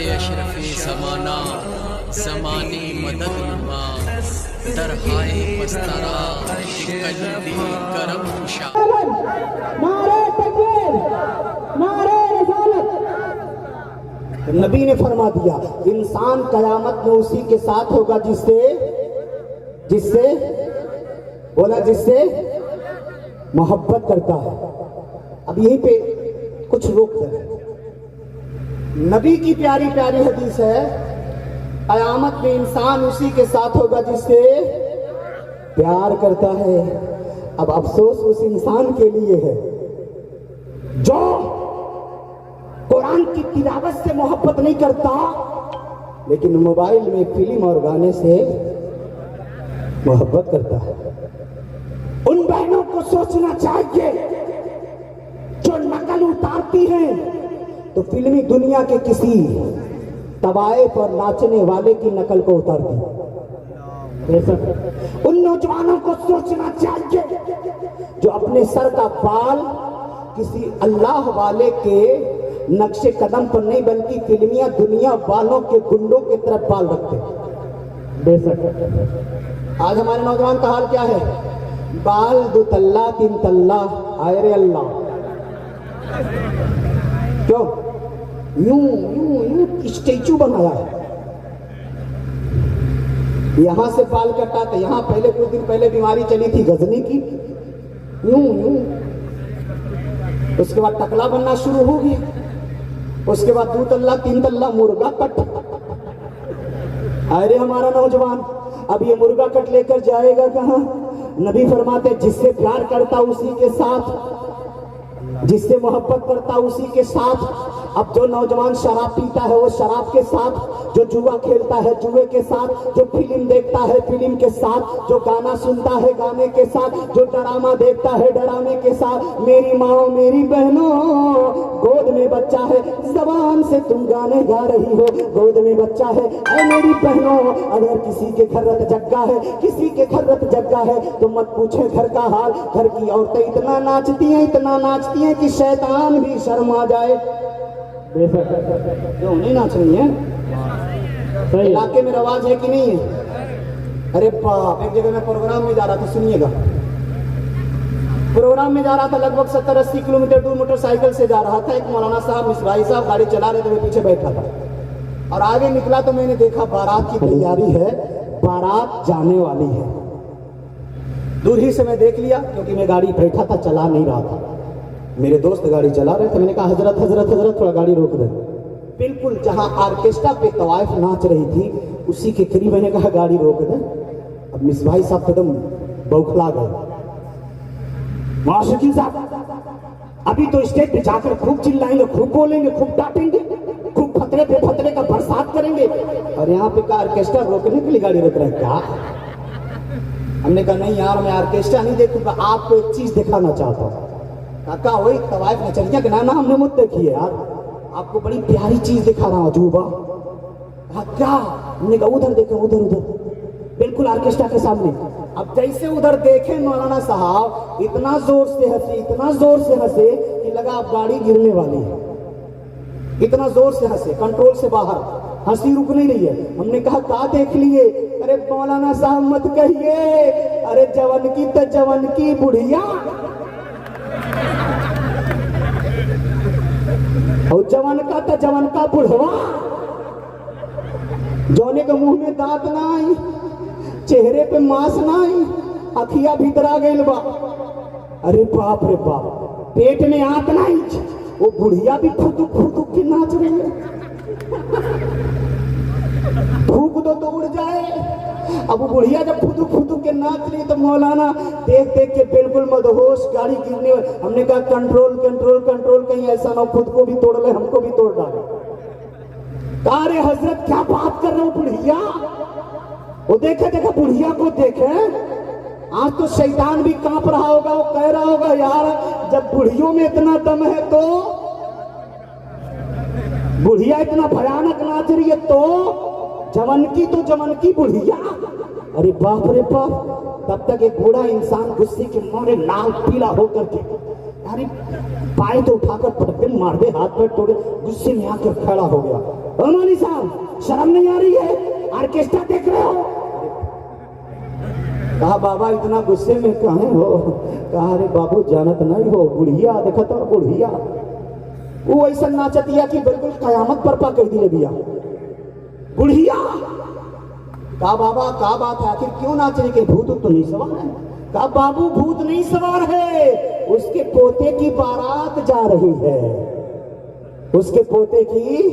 अशरफे ज़माना ज़माने मदद नुमा दरहाए पस्तरा कल्बी करम खुशा। नारे तकबीर, नारे रिसालत। नबी ने फरमा दिया इंसान कयामत में उसी के साथ होगा जिससे मोहब्बत करता है। अब यहीं पे कुछ रोक है। नबी की प्यारी प्यारी हदीस है, कयामत में इंसान उसी के साथ होगा जिससे प्यार करता है। अब अफसोस उस इंसान के लिए है जो कुरान की तिलावत से मोहब्बत नहीं करता, लेकिन मोबाइल में फिल्म और गाने से मोहब्बत करता है। उन बहनों को सोचना चाहिए जो नकल उतारती हैं तो फिल्मी दुनिया के किसी तबाए पर नाचने वाले की नकल को उतारती। उन नौजवानों को सोचना चाहिए जो अपने सर का बाल किसी अल्लाह वाले के नक्शे कदम पर नहीं बल्कि फिल्मिया दुनिया वालों के गुंडों की तरफ बाल रखते। बेशक आज हमारे नौजवान का हाल क्या है? बाल 2 तल्ला 3 तल्ला, आए रे अल्लाह। क्यों यूं स्टैचू बनाया है। यहां से बाल कटा था, यहां पहले कुछ दिन पहले बीमारी चली थी गजनी की, यूं उसके बाद टकला बनना शुरू हो गया, उसके बाद 2 तल्ला 3 तल्ला मुर्गा कट। अरे हमारा नौजवान अब ये मुर्गा कट लेकर जाएगा कहां? नबी फरमाते जिससे प्यार करता उसी के साथ, जिससे मोहब्बत करता उसी के साथ। अब जो नौजवान शराब पीता है वो शराब के साथ, जो जुआ खेलता है जुए के साथ, जो फिल्म देखता है फिल्म के साथ, जो गाना सुनता है गाने के साथ, जो ड्रामा देखता है ड्रामे के साथ। मेरी माँ मेरी बहनों, गोद में बच्चा है, जबान से तुम गाने गा रही हो, गोद में बच्चा है। ऐ मेरी बहनों, अगर किसी के घर रत जग्गा है, किसी के घर रत जग्गा है तो मत पूछे घर का हाल। घर की औरतें इतना नाचती हैं कि शैतान भी शर्मा जाए। क्यों नहीं नाच रही है? इलाके में रवाज है कि नहीं है? अरे बाप, एक जगह मैं प्रोग्राम में जा रहा था, सुनिएगा। प्रोग्राम में जा रहा था, लगभग 70-80 किलोमीटर दूर मोटरसाइकिल से जा रहा था। एक मौलाना साहब मिसबाई साहब गाड़ी चला रहे थे, मैं पीछे बैठा था और आगे निकला तो मैंने देखा बारात की तैयारी है, बारात जाने वाली है। दूर ही से मैं देख लिया क्योंकि मैं गाड़ी बैठा था, चला नहीं रहा था। मेरे दोस्त गाड़ी चला रहे थे, मैंने कहा हजरत थोड़ा गाड़ी रोक दे। बिल्कुल जहां ऑर्केस्ट्रा पे तवाइफ नाच रही थी उसी के करीब मैंने कहा गाड़ी रोक दे। अब मिसबाई साहब एकदम बौखला गए। माशुकीन साहब अभी तो स्टेज पे जाकर खूब चिल्लाएंगे, खूब बोलेंगे, खूब डांटेंगे, खूब फतरे पे फतरे का बरसात करेंगे, और यहाँ पे का ऑर्केस्ट्रा रोकने के लिए गाड़ी रोक रहा है क्या? हमने कहा नहीं यार, मैं ऑर्केस्ट्रा नहीं देखूंगा, आपको एक चीज दिखाना चाहता हूँ। काका वही तवाइफ नचनिया के नाना हमने मुझ देखी है यार, आपको बड़ी प्यारी चीज दिखा रहा हूँ अजूबा। क्या? हमने कहा उधर देखे, उधर बिल्कुल ऑर्केस्ट्रा के सामने। अब जैसे उधर देखे मौलाना साहब इतना जोर से हंसे कि लगा अब गाड़ी गिरने वाली है। इतना जोर से हंसे, कंट्रोल से बाहर, हंसी रुक नहीं रही है। हमने कहा क्या देख लिए? अरे मौलाना साहब मत कहिए, अरे जवन की बुढ़िया और जवन का बुढ़वा, जौने के मुंह में दांत ना आई, चेहरे पे मांस ना आई, अखिया भीतर आ गई बा। अरे बाप रे बाप, पेट में आंत ना आई, वो बुढ़िया भी फुदुक के नाच रही है। फूक दो तो उड़ जाए। अब वो बुढ़िया जब फुदुक के नाच रही तो मौलाना देख के बिल्कुल मदहोश, गाड़ी गिरने। हमने कहा कंट्रोल, कहीं ऐसा ना खुद को भी तोड़ ले, हमको भी तोड़ डाले। अरे हजरत क्या बात कर रहे हो? बुढ़िया वो देखे बुढ़िया को देखे, आज तो शैतान भी कांप रहा होगा, वो कह रहा होगा यार जब बुढ़ियों में इतना दम है तो बुढ़िया इतना भयानक नाच रही है तो जवन की बुढ़िया। अरे बाप रे बाप, तब तक एक बूढ़ा इंसान गुस्से के मारे लाल पीला होकर के, अरे पाए तो उठाकर पटक दे, मार दे, हाथ पैर तोड़े। गुस्से में आकर खड़ा हो गया। ओ मौलवी साहब, शर्म नहीं आ रही है? ऑर्केस्ट्रा देख रहे हो? कहा बाबा इतना गुस्से में कहे हो? कहा अरे बाबू जानत नहीं हो, बुढ़िया देखत हो, बुढ़िया वो ऐसा नाचतिया कि बिल्कुल कयामत पर पा कह दिले बिया बुढ़िया। कहा बाबा क्या बात है, आखिर क्यों नाच रही? के भूत तो नहीं सवार है? कहा बाबू भूत नहीं सवार है, उसके पोते की बारात जा रही है, उसके पोते की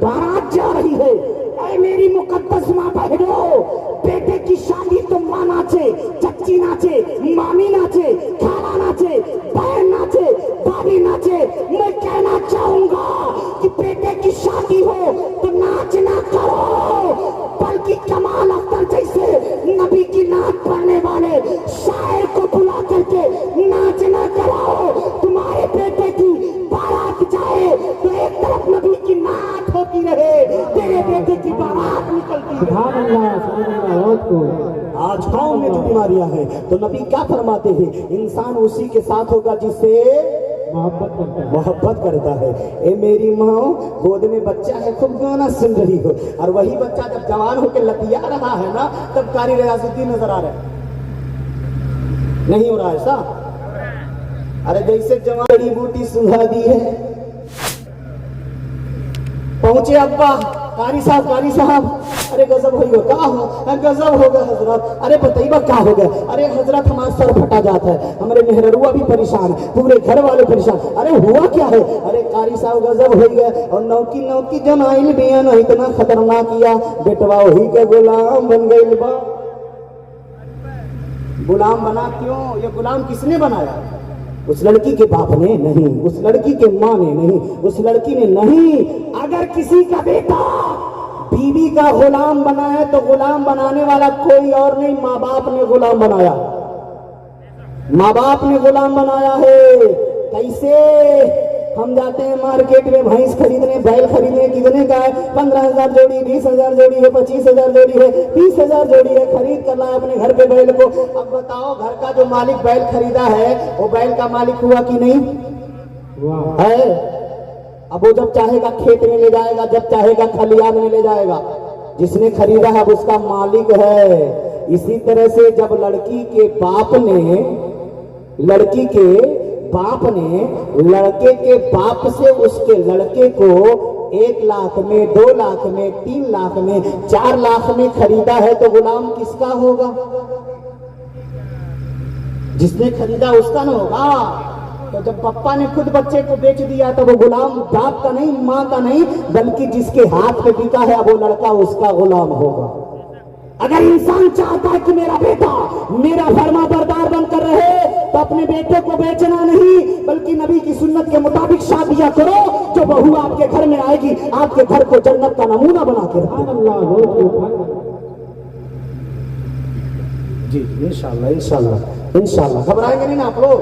बारात जा रही है। ऐ मेरी मुकद्दस माँ बहनों, बेटे की शादी तो माँ नाचे, चच्ची नाचे, मामी नाचे, खाला नाचे, बहन नाचे, भाभी नाचे। मैं कहना चाहूंगा कि बेटे की शादी हो तो नाच ना करो, बल्कि कमाल अख्तर जैसे नबी की नात पढ़ने वाले शायर को बुला करके नाच ना कराओ। तुम्हारे बेटे की बारात जाए तो एक तरफ नबी की नात होती रहे, तेरे बेटे की बारात निकलती रहे। आज गाँव में जो बीमारियां हैं, तो नबी क्या फरमाते हैं? इंसान उसी के साथ होगा जिससे मोहब्बत करता है। ए मेरी माँ, गोद में बच्चा है, खूब गाना सुन रही हो, और वही बच्चा जब जवान होकर लतिया रहा है ना, तब कारी रियाजुद्दीन नजर आ रहा है। नहीं हो रहा ऐसा? अरे जैसे जवान जड़ी बूटी सुंघा दी है। पहुंचे अब्बा, कारी साहब, अरे गजब हो गया, क्या हो? गजब हो गया हजरत। अरे बताइए क्या हो गया? अरे हजरत हमारा सर फटा जाता है, हमारे मेहरुआ भी परेशान, पूरे घर वाले परेशान। अरे हुआ क्या है? अरे कारी साहब गजब हो गया, और नौकी जमाइल बिया ना इतना खतरनाक किया, बेटवा वही के गुलाम बन गई बा। गुलाम बना क्यों? ये गुलाम किसने बनाया? उस लड़की के बाप ने नहीं, उस लड़की के माँ ने नहीं, उस लड़की ने नहीं। अगर किसी का बेटा बीवी का गुलाम बनाए तो गुलाम बनाने वाला कोई और नहीं, माँ बाप ने गुलाम बनाया, माँ बाप ने गुलाम बनाया है। कैसे? हम जाते हैं मार्केट में भैंस खरीदने, बैल खरीदने, कितने का है? 15,000 जोड़ी, 20,000 जोड़ी है, 25,000 जोड़ी है, 30,000 जोड़ी है, खरीद कर लाए अपने घर पे बैल को। अब बताओ, घर का जो मालिक बैल खरीदा है वो बैल का मालिक हुआ कि नहीं है? अब वो जब चाहेगा खेत में ले जाएगा, जब चाहेगा खलियान में ले जाएगा। जिसने खरीदा है अब उसका मालिक है। इसी तरह से जब लड़की के बाप ने लड़के के बाप से उसके लड़के को 1 लाख में, 2 लाख में, 3 लाख में, 4 लाख में खरीदा है, तो गुलाम किसका होगा? जिसने खरीदा उसका ना होगा। तो जब पप्पा ने खुद बच्चे को बेच दिया तो वो गुलाम बाप का नहीं, माँ का नहीं, बल्कि जिसके हाथ पे बिका है वो लड़का उसका गुलाम होगा। अगर इंसान चाहता है कि मेरा बेटा मेरा फरमा बरदार बनकर रहे, तो अपने बेटे को बेचना नहीं, बल्कि नबी की सुन्नत के मुताबिक शादियां करो। जो बहू आपके घर में आएगी, आपके घर को जन्नत का नमूना बना के रखेगी। जी इंशाल्लाह घबराएंगे नहीं ना आप लोग?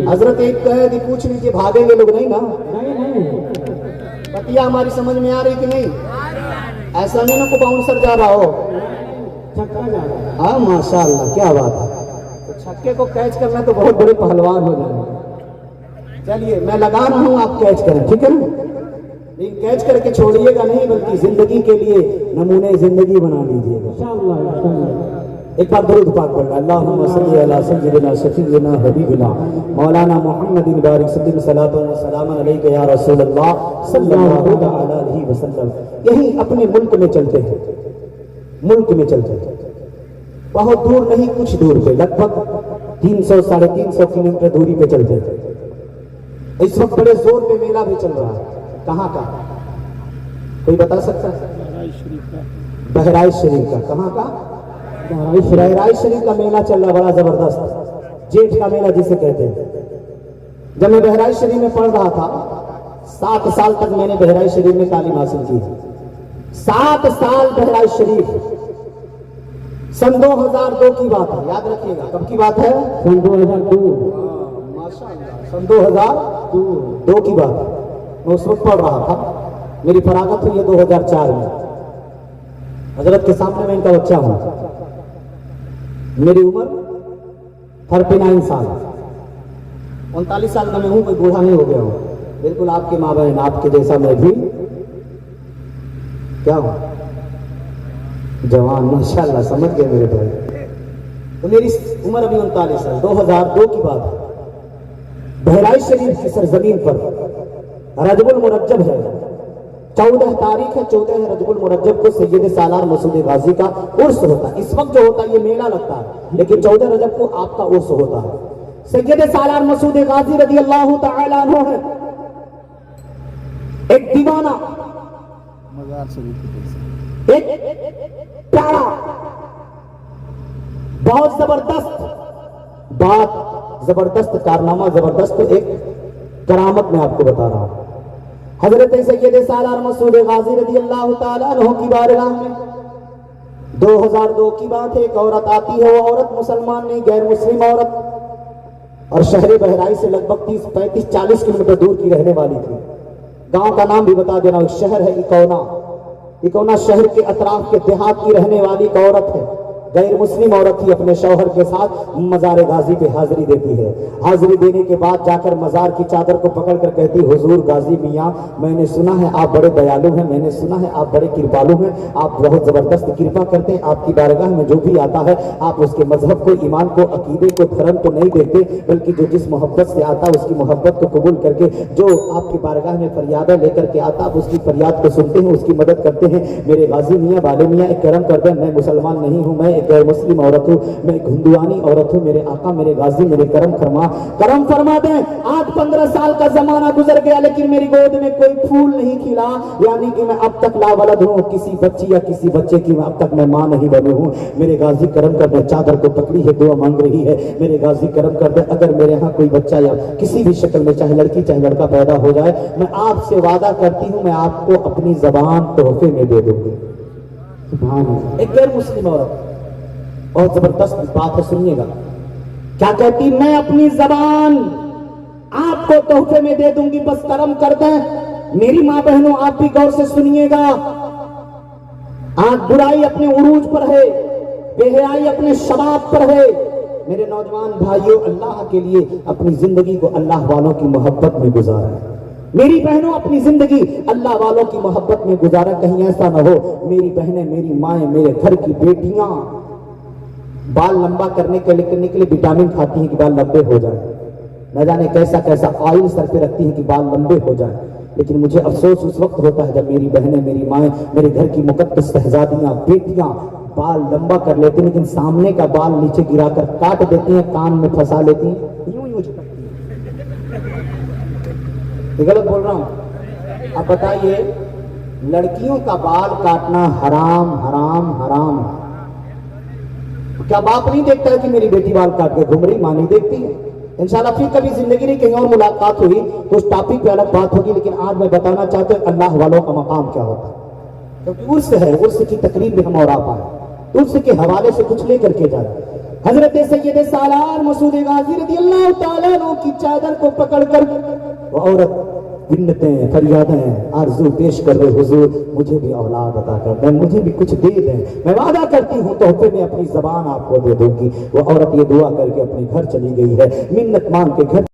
हजरत एक कहे कि पूछ लीजिए, भागेंगे लोग नहीं ना? बतिया हमारी समझ में आ रही कि नहीं? ऐसा नहीं ना को बाउंसर जा रहा हो, हाँ माशाल्लाह क्या बात है। तो छक्के को कैच करना तो बहुत बड़े पहलवान हो जाए। चलिए मैं लगा रहा हूँ, आप कैच करें, ठीक है ना? लेकिन कैच करके छोड़िएगा नहीं, बल्कि जिंदगी के लिए नमूने जिंदगी बना लीजिएगा। एक बार दुरूद पाक पढ़ना, अल्लाहुम्मा सल्ली अला सय्यिदिना शफीइना हबीबिना मौलाना मुहम्मदिन बारिक सल्लल्लाहु अलैहि वसल्लम अलैका या रसूलल्लाह सल्लल्लाहु अलैहि वसल्लम। यही अपने मुल्क में चलते हैं, मुल्क में चलते हैं, बहुत दूर नहीं, कुछ दूर पे, लगभग 300-350 किलोमीटर दूरी पे चलते हैं। इस वक्त बड़े जोर पे मेला भी चल रहा है। कहाँ का कोई बता सकता है? बहराइच शरीफ का। कहाँ का? बहराइच शरीफ का मेला चल रहा, बड़ा जबरदस्त, जेठ का मेला जिसे कहते हैं। जब मैं बहराइच शरीफ में पढ़ रहा था, 7 साल तक मैंने बहराइच शरीफ में तालीम हासिल की। 7 साल बहराइच शरीफ। सन 2002 की बात है, याद रखिएगा। कब की बात है? सन 2002। माशाअल्लाह, सन 2002 की बात है। मैं उस वक्त पढ़ रहा था, मेरी फरागत हुई है 2004 में। हजरत के सामने मैं इनका बच्चा हूं। मेरी उम्र 39 साल। 39 साल का मैं हूं, कोई बूढ़ा नहीं हो गया हूं, बिल्कुल आपके माँ बहन आपके जैसा मैं भी क्या हूं, जवान माशाल्लाह, समझ गए मेरे भाई। तो मेरी उम्र अभी 39 साल, 2002 की बात है। बहराइच शरीफ की सरजमीन पर रजबुल मुरज्जब है, 14 तारीख है, 14 रजबुल मुरज्जब को सैयद सालार मसूद गाजी का उर्स होता है। इस वक्त जो होता है ये मेला लगता है, लेकिन 14 रजब को आपका उर्स होता है। सैयद सालार मसूद गाजी रज़ी अल्लाह तआला अन्हु है एक दीवाना, एक प्यारा, बहुत जबरदस्त बात, जबरदस्त कारनामा, जबरदस्त एक करामत मैं आपको बता रहा हूं। हजरत सैयद सालार मसूद गाजी रज़ी अल्लाह तआला अन्हु की बारगाह में 2002 की बात है, एक औरत आती है। वो औरत मुसलमान नहीं, गैर मुस्लिम औरत, और शहर बहराइच से लगभग 30, 35, 40 किलोमीटर दूर की रहने वाली थी। गांव का नाम भी बता देना, एक शहर है इकौना। इकौना शहर के अतराफ के देहात की रहने वाली एक औरत है, गैर मुस्लिम औरत ही अपने शौहर के साथ मजार गाजी पे हाजिरी देती है। हाजिरी देने के बाद जाकर मजार की चादर को पकड़कर कहती, हुजूर गाजी मियाँ, मैंने सुना है आप बड़े दयालु हैं, मैंने सुना है आप बड़े कृपालु हैं, आप बहुत जबरदस्त कृपा करते हैं। आपकी बारगाह में जो भी आता है आप उसके मजहब को, ईमान को, अकीदे को, धर्म को नहीं देखते, बल्कि जो जिस मोहब्बत से आता है उसकी मोहब्बत को कबूल करके जो आपकी बारगाह में फरियादें लेकर के आता, आप उसकी फरियाद को सुनते हैं, उसकी मदद करते हैं। मेरे गाजी मियाँ, बाले मियाँ, एक करम कर दें, मैं मुसलमान नहीं हूँ, मैं गैर मुस्लिम औरत हूँ, मैं हिंदुआनी औरत हूँ, मेरे आका, मेरे गाजी, मेरे करम फरमा दें। आज 15 साल का जमाना गुजर गया, लेकिन मेरी गोद में कोई फूल नहीं खिला, यानी कि मैं अब तक लावलद हूँ, किसी बच्ची या किसी बच्चे की अब तक मैं मां नहीं बनी हूँ। मेरे गाजी करम कर दे, चादर को पकड़ी है, दुआ मांग रही है, मेरे गाजी करम कर दे, अगर मेरे यहाँ कोई बच्चा या किसी भी शक्ल में, चाहे लड़की चाहे लड़का पैदा हो जाए, मैं आपसे वादा करती हूँ मैं आपको अपनी जबान तोहफे में दे दूंगी। एक गैर मुस्लिम औरत, बहुत जबरदस्त बात है, सुनिएगा क्या कहती, मैं अपनी जबान आपको तोहफे में दे दूंगी, बस करम कर दें। मेरी मां बहनों आप भी गौर से सुनिएगा, आज बुराई अपने उरूज पर है, बेहयाई अपने शबाब पर है। मेरे नौजवान भाइयों, अल्लाह के लिए अपनी जिंदगी को अल्लाह वालों की मोहब्बत में गुजारा। मेरी बहनों, अपनी जिंदगी अल्लाह वालों की मोहब्बत में गुजारा। कहीं ऐसा ना हो मेरी बहनें, मेरी माएं, मेरे घर की बेटियां बाल लंबा करने के लिए विटामिन खाती हैं कि बाल लंबे हो जाए, न जाने कैसा कैसा ऑयल सर पे रखती हैं कि बाल लंबे हो जाए। लेकिन मुझे अफसोस उस वक्त होता है जब मेरी बहनें, मेरी माएं, मेरे घर की मुकद्दस शहजादियां, बेटियां बाल लंबा कर लेती हैं, लेकिन सामने का बाल नीचे गिराकर काट देती हैं, कान में फंसा लेती हैं, यूं यूं गलत बोल रहा हूं? आप बताइए, लड़कियों का बाल काटना हराम हराम हराम है। क्या बाप नहीं देखता है कि मेरी बेटी बाल काट के घूम रही? मां नहीं देखती है? इंशाल्लाह फिर कभी जिंदगी में कहीं और मुलाकात हुई तो उस टॉपिक पे अलग बात होगी, लेकिन आज मैं बताना चाहता हूं अल्लाह वालों का मकाम क्या होता है। क्योंकि उर्स है, उर्स की तकरीब में हम और आप आए, उर्स के हवाले से कुछ लेकर के जाए। हजरत सैयद सालार मसूद गाजी रज़ी अल्लाह तआला अन्हु की चादर को पकड़कर वो औरत बिन्नतें, फरियादें, आरज़ू पेश कर रहे, हुजूर मुझे भी औलाद अता कर दें, मुझे भी कुछ दे दें, मैं वादा करती हूँ तोहफे में अपनी जबान आपको दे दूंगी। वो औरत ये दुआ करके अपने घर चली गई है, मिन्नत मांग के घर